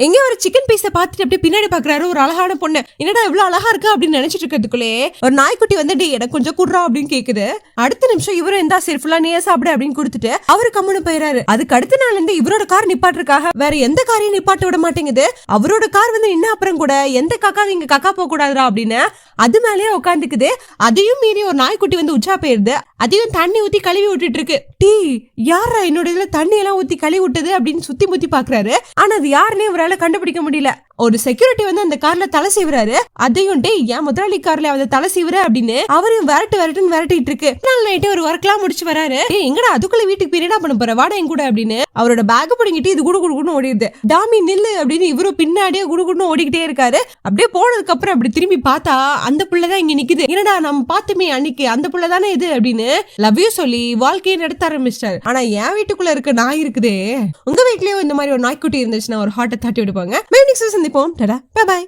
எங்க ஒரு சிக்கன் பீஸ பாத்துட்டு அப்படியே பின்னாடி பாக்குறாரு ஒரு அழகான பொண்ணு. என்னடா இவ்வளவு அழகா இருக்கா அப்படின்னு நினைச்சிட்டு இருக்கிறதுக்குள்ளே ஒரு நாய்க்குட்டி வந்துட்டு எனக்கு கொஞ்சம் குடுறா அப்படின்னு கேக்குது. அடுத்த நிமிஷம் இவரும் எந்தா சரி ஃபுல்லா நீயே சாப்பிடு அப்படின்னு கொடுத்துட்டு அவரு கம்முன்னு போயிறாரு. அதுக்கு அடுத்த நாள் இருந்து இவரோட கார் நிப்பாட்டுறதுக்காக வேற எந்த காரையும் நிப்பாட்ட விட மாட்டேங்குது. அவரோட கார் வந்து நின்ன அப்புறம் கூட எந்த காக்காவும் இங்க காக்கா போக கூடாதுரா அப்படின்னு அது மேலேயே உட்காந்துக்குது. அதையும் மீறி ஒரு நாய்க்குட்டி வந்து உச்சா போயிருது. அதையும் தண்ணி ஊத்தி கழுவி விட்டுட்டு இருக்கு. டீ யாரா என்னோட இதுல தண்ணி எல்லாம் ஊத்தி கழுவி விட்டது அப்படின்னு சுத்தி முத்தி பாக்குறாரு. ஆனா அது யாருன்னே இவரால கண்டுபிடிக்க முடியல. ஒரு செக்யூரிட்டி வந்து அந்த கார்ல தலை சீவுறாரு. அதையும் டே என் முதலாளி கார்ல அவ தலை சீவுற அப்படின்னு அவரையும் விரட்டுன்னு விரட்டிட்டு இருக்கு. நாள் நைட்டு ஒரு ஒர்க் எல்லாம் முடிச்சு வராரு. எங்கடா அதுக்குள்ள வீட்டுக்கு போய் என்ன பண்ண போற வாடா என் கூட அப்படின்னு அவரோட பேக் பிடிங்கிட்டு இது குடுகுடுன்னு ஓடிடுது. டாமி நில்லு அப்படின்னு இவரும் பின்னாடியே குடுகுடுன்னு ஓடிக்கிட்டே இருக்காரு. அப்படியே போனதுக்கு அப்புறம் அப்படி திரும்பி பார்த்தா அந்த புள்ளதான் இங்க நிக்குது. என்னடா நம்ம பார்த்துமே அன்னைக்கு அந்த புள்ளதானே இது அப்படின்னு லவ் யூ சொல்லி வாழ்க்கையை நடத்த ஆரம்பிச்சிட்டாரு. ஆனா என் வீட்டுக்குள்ள இருக்க நாய் இருக்குதே. உங்க வீட்லயும் இந்த மாதிரி ஒரு நாய்க்குட்டி இருந்துச்சுன்னா ஒரு ஹார்ட்டை தட்டி விடுப்பாங்க. சந்திப்போம். Tata bye by.